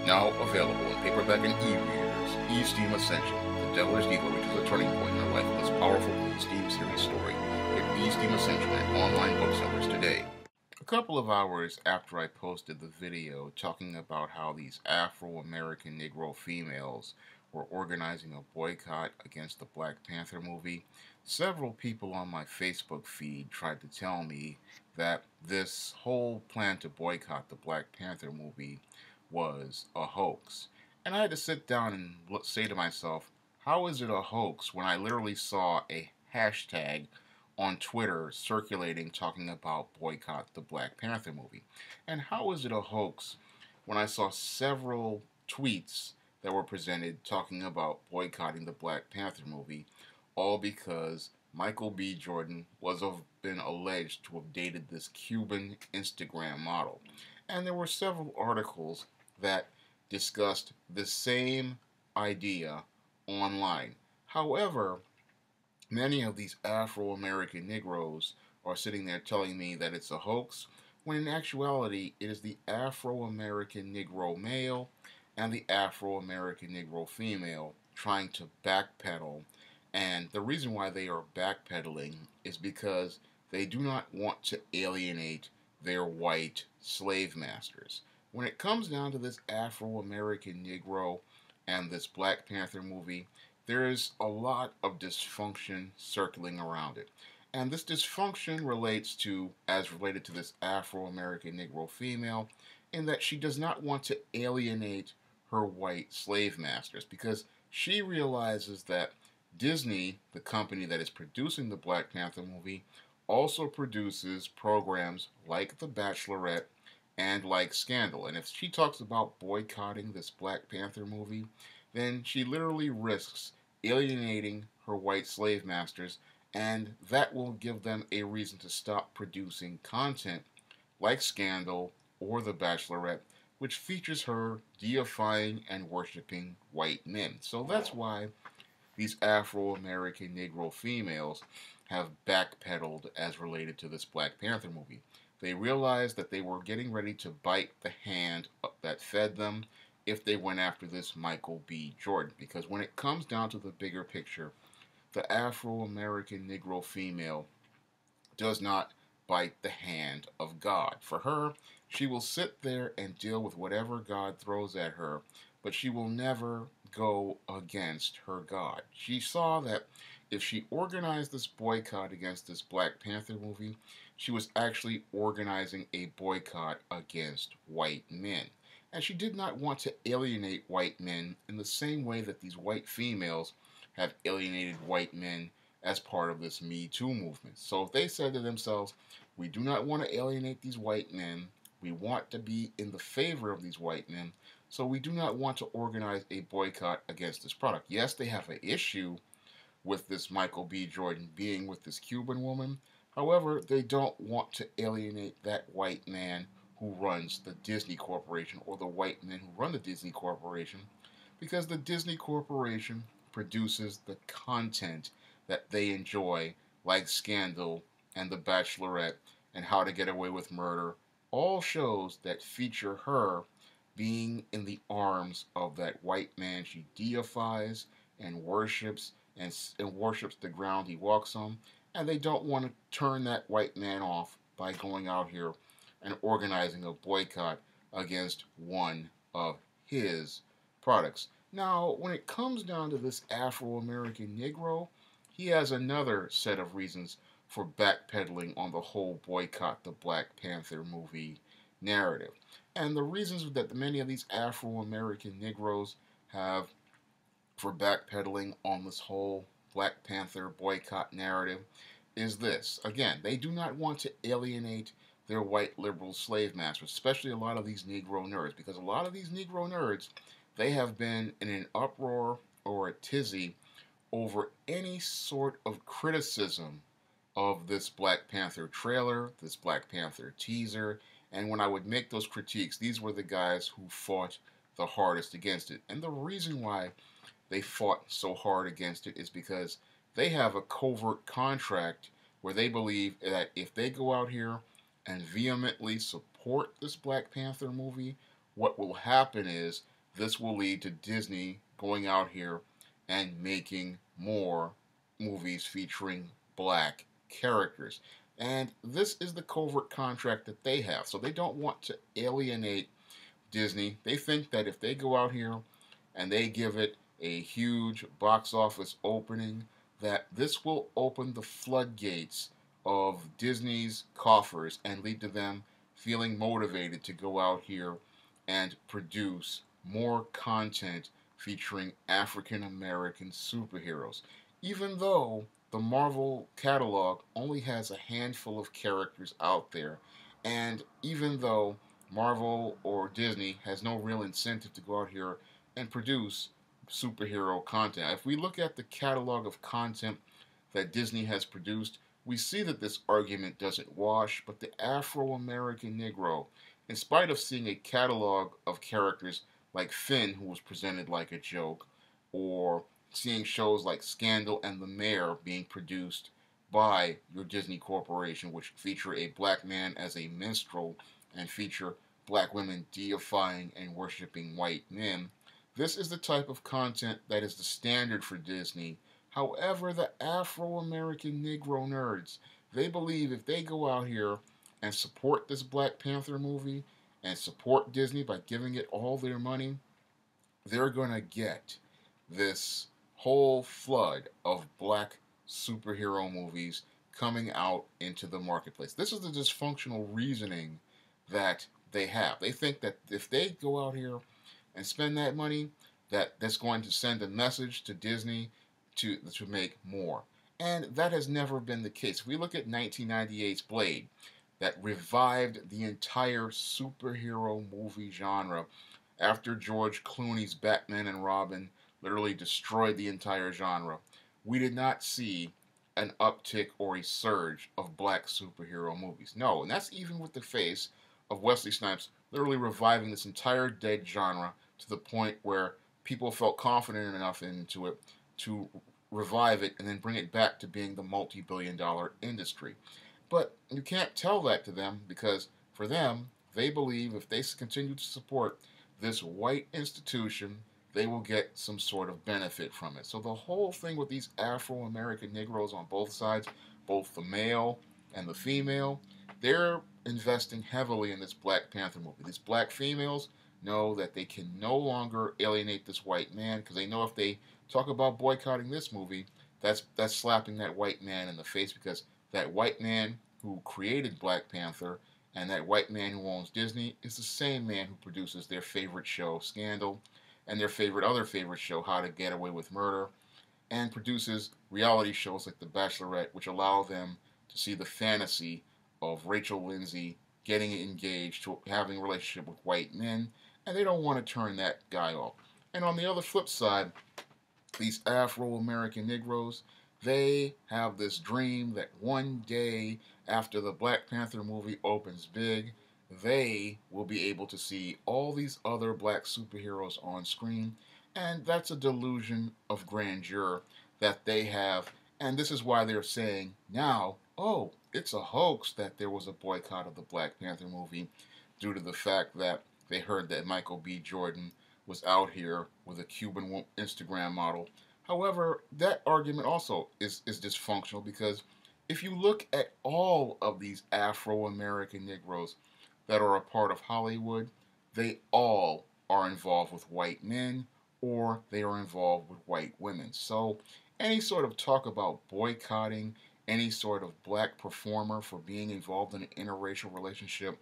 Now available in paperback and e-readers, E-Steam Ascension, The Devilish Diva reaches a turning point in her life with this powerful E-Steam series story. Get E-Steam Ascension at online booksellers today. A couple of hours after I posted the video talking about how these Afro-American Negro females were organizing a boycott against the Black Panther movie, several people on my Facebook feed tried to tell me that this whole plan to boycott the Black Panther movie was a hoax. And I had to sit down and say to myself, how is it a hoax when I literally saw a hashtag on Twitter circulating talking about boycott the Black Panther movie? And how is it a hoax when I saw several tweets that were presented talking about boycotting the Black Panther movie, all because Michael B. Jordan been alleged to have dated this Cuban Instagram model? And there were several articles that discussed the same idea online. However, many of these Afro-American Negroes are sitting there telling me that it's a hoax, when in actuality it is the Afro-American Negro male and the Afro-American Negro female trying to backpedal. And the reason why they are backpedaling is because they do not want to alienate their white slave masters. When it comes down to this Afro-American Negro and this Black Panther movie, there is a lot of dysfunction circling around it. And this dysfunction related to this Afro-American Negro female, in that she does not want to alienate her white slave masters, because she realizes that Disney, the company that is producing the Black Panther movie, also produces programs like The Bachelorette and like Scandal. And if she talks about boycotting this Black Panther movie, then she literally risks alienating her white slave masters, and that will give them a reason to stop producing content like Scandal or The Bachelorette, which features her deifying and worshiping white men. So that's why these Afro-American Negro females have backpedaled as related to this Black Panther movie. They realized that they were getting ready to bite the hand that fed them if they went after this Michael B. Jordan. Because when it comes down to the bigger picture, the Afro-American Negro female does not bite the hand of God. For her, she will sit there and deal with whatever God throws at her, but she will never go against her God. She saw that if she organized this boycott against this Black Panther movie, she was actually organizing a boycott against white men. And she did not want to alienate white men in the same way that these white females have alienated white men as part of this Me Too movement. So if they said to themselves, we do not want to alienate these white men, we want to be in the favor of these white men, so we do not want to organize a boycott against this product. Yes, they have an issue with this Michael B. Jordan being with this Cuban woman. However, they don't want to alienate that white man who runs the Disney Corporation, or the white men who run the Disney Corporation, because the Disney Corporation produces the content that they enjoy, like Scandal and The Bachelorette and How to Get Away with Murder, all shows that feature her being in the arms of that white man she deifies and worships, and worships the ground he walks on. And they don't want to turn that white man off by going out here and organizing a boycott against one of his products. Now, when it comes down to this Afro-American Negro, he has another set of reasons for backpedaling on the whole boycott the Black Panther movie narrative. And the reasons that many of these Afro-American Negroes have for backpedaling on this whole Black Panther boycott narrative is this. Again, they do not want to alienate their white liberal slave masters, especially a lot of these Negro nerds, because a lot of these Negro nerds, they have been in an uproar or a tizzy over any sort of criticism of this Black Panther trailer, this Black Panther teaser. And when I would make those critiques, these were the guys who fought the hardest against it. And the reason why they fought so hard against it is because they have a covert contract where they believe that if they go out here and vehemently support this Black Panther movie, what will happen is this will lead to Disney going out here and making more movies featuring black characters. And this is the covert contract that they have. So they don't want to alienate Disney. They think that if they go out here and they give it a huge box office opening, that this will open the floodgates of Disney's coffers and lead to them feeling motivated to go out here and produce more content featuring African American superheroes. Even though the Marvel catalog only has a handful of characters out there, and even though Marvel or Disney has no real incentive to go out here and produce superhero content. If we look at the catalog of content that Disney has produced, we see that this argument doesn't wash, but the Afro-American Negro, in spite of seeing a catalog of characters like Finn, who was presented like a joke, or seeing shows like Scandal and The Mayor being produced by your Disney Corporation, which feature a black man as a minstrel and feature black women deifying and worshiping white men. This is the type of content that is the standard for Disney. However, the Afro-American Negro nerds, they believe if they go out here and support this Black Panther movie and support Disney by giving it all their money, they're going to get this whole flood of black superhero movies coming out into the marketplace. This is the dysfunctional reasoning that they have. They think that if they go out here and spend that money, that's going to send a message to Disney to make more. And that has never been the case. If we look at 1998's Blade, that revived the entire superhero movie genre after George Clooney's Batman and Robin literally destroyed the entire genre, we did not see an uptick or a surge of black superhero movies. No, and that's even with the face of Wesley Snipes literally reviving this entire dead genre to the point where people felt confident enough into it to revive it and then bring it back to being the multi-billion-dollar industry. But you can't tell that to them because for them, they believe if they continue to support this white institution, they will get some sort of benefit from it. So the whole thing with these Afro-American Negroes on both sides, both the male and the female, they're investing heavily in this Black Panther movie. These black females know that they can no longer alienate this white man because they know if they talk about boycotting this movie, that's slapping that white man in the face because that white man who created Black Panther and that white man who owns Disney is the same man who produces their favorite show, Scandal, and their other favorite show, How to Get Away with Murder, and produces reality shows like The Bachelorette, which allow them to see the fantasy of Rachel Lindsay getting engaged to having a relationship with white men, and they don't want to turn that guy off. And on the other flip side, these Afro-American Negroes, they have this dream that one day after the Black Panther movie opens big, they will be able to see all these other black superheroes on screen, and that's a delusion of grandeur that they have, and this is why they're saying now, oh, it's a hoax that there was a boycott of the Black Panther movie due to the fact that they heard that Michael B. Jordan was out here with a Cuban Instagram model. However, that argument also is dysfunctional because if you look at all of these Afro-American Negroes that are a part of Hollywood, they all are involved with white men or they are involved with white women. So any sort of talk about boycotting any sort of black performer for being involved in an interracial relationship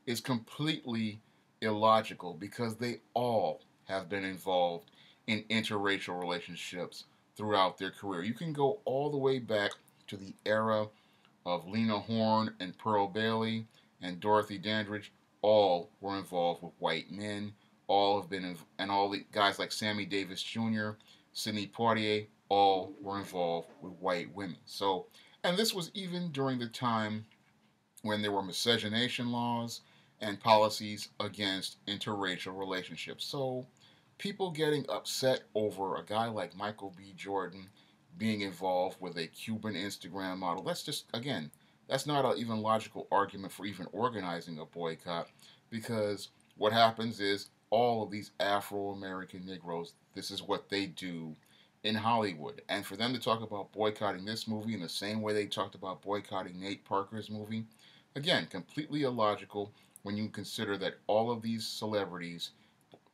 is completely illogical because they all have been involved in interracial relationships throughout their career. You can go all the way back to the era of Lena Horne and Pearl Bailey and Dorothy Dandridge. All were involved with white men. All have been, and all the guys like Sammy Davis Jr., Sidney Poitier, all were involved with white women. So, and this was even during the time when there were miscegenation laws and policies against interracial relationships. So people getting upset over a guy like Michael B. Jordan being involved with a Cuban Instagram model, that's just, again, that's not an even logical argument for even organizing a boycott because what happens is all of these Afro-American Negroes, this is what they do in Hollywood. And for them to talk about boycotting this movie in the same way they talked about boycotting Nate Parker's movie, again, completely illogical when you consider that all of these celebrities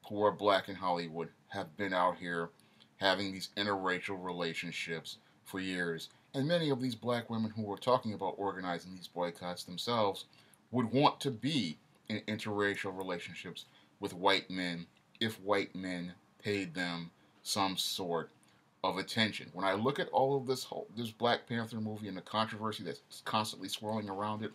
who are black in Hollywood have been out here having these interracial relationships for years. And many of these black women who were talking about organizing these boycotts themselves would want to be in interracial relationships with white men if white men paid them some sort of attention. When I look at all of this Black Panther movie and the controversy that's constantly swirling around it,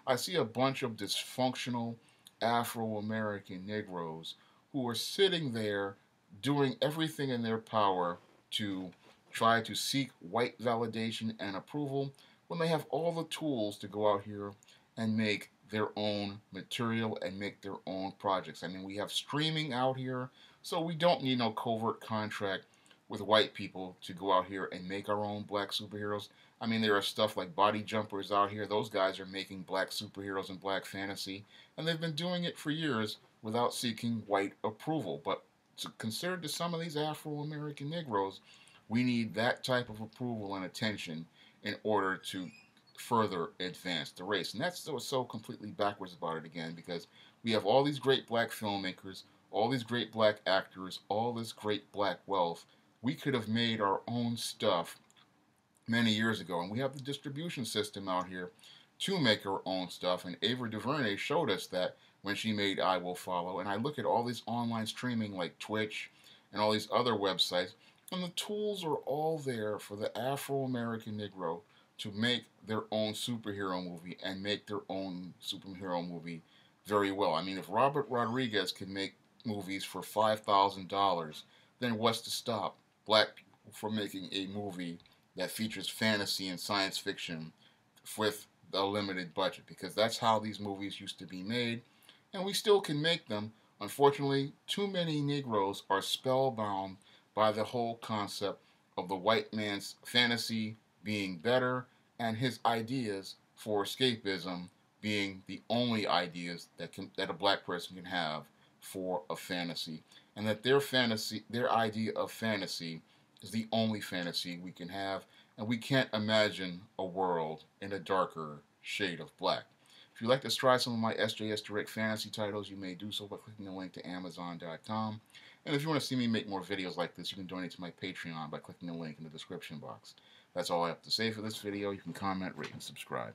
I see a bunch of dysfunctional Afro-American Negroes who are sitting there doing everything in their power to try to seek white validation and approval when they have all the tools to go out here and make their own material and make their own projects. I mean, we have streaming out here, so we don't need no covert contract with white people to go out here and make our own black superheroes. I mean, there are stuff like Body Jumpers out here. Those guys are making black superheroes and black fantasy, and they've been doing it for years without seeking white approval. But considered to some of these Afro-American Negroes, we need that type of approval and attention in order to further advance the race. And that's what's so completely backwards about it again, because we have all these great black filmmakers, all these great black actors, all this great black wealth. We could have made our own stuff many years ago, and we have the distribution system out here to make our own stuff. And Ava DuVernay showed us that when she made I Will Follow. And I look at all these online streaming like Twitch and all these other websites, and the tools are all there for the Afro-American Negro to make their own superhero movie and make their own superhero movie very well. I mean, if Robert Rodriguez can make movies for $5,000, then what's to stop black people from making a movie that features fantasy and science fiction with a limited budget? Because that's how these movies used to be made, and we still can make them. Unfortunately, too many Negroes are spellbound by the whole concept of the white man's fantasy being better and his ideas for escapism being the only ideas that a black person can have for a fantasy, and that their idea of fantasy is the only fantasy we can have, and we can't imagine a world in a darker shade of black. If you'd like to try some of my SJS Direct fantasy titles, you may do so by clicking the link to Amazon.com. And if you want to see me make more videos like this, you can donate to my Patreon by clicking the link in the description box. That's all I have to say for this video. You can comment, rate, and subscribe.